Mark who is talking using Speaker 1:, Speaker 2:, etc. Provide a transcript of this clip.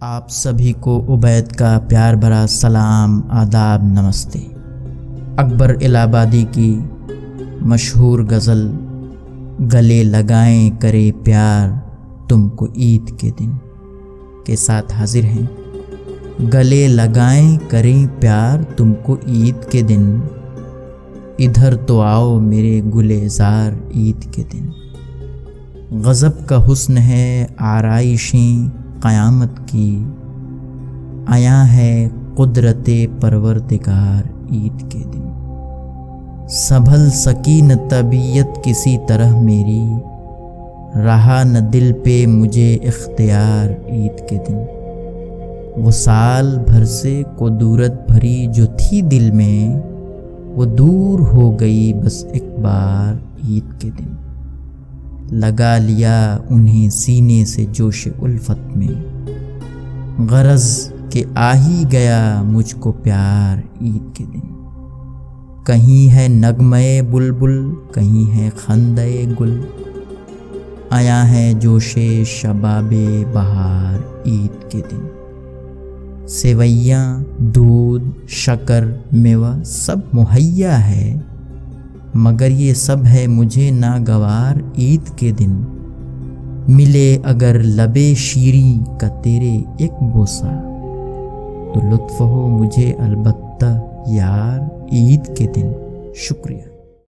Speaker 1: آپ سبھی کو عبید کا پیار بھرا سلام، آداب، نمستے۔ اکبر الہ آبادی کی مشہور غزل گلے لگائیں کرے پیار تم کو عید کے دن کے ساتھ حاضر ہیں۔ گلے لگائیں کریں پیار تم کو عید کے دن، ادھر تو آؤ میرے گلے زار عید کے دن۔ غضب کا حسن ہے آرائشیں قیامت کی، آیا ہے قدرت پروردگار عید کے دن۔ سنبھل سکی نہ طبیعت کسی طرح میری، رہا نہ دل پہ مجھے اختیار عید کے دن۔ وہ سال بھر سے قدورت بھری جو تھی دل میں، وہ دور ہو گئی بس ایک بار عید کے دن۔ لگا لیا انہیں سینے سے جوش الفت میں، غرض کہ آ ہی گیا مجھ کو پیار عید کے دن۔ کہیں ہے نغمے بلبل، کہیں ہے خندے گل، آیا ہے جوش شباب بہار عید کے دن۔ سیویاں، دودھ، شکر، میوہ سب مہیا ہے، مگر یہ سب ہے مجھے ناگوار عید کے دن۔ ملے اگر لبے شیریں کا تیرے ایک بوسہ، تو لطف ہو مجھے البتہ یار عید کے دن۔ شکریہ۔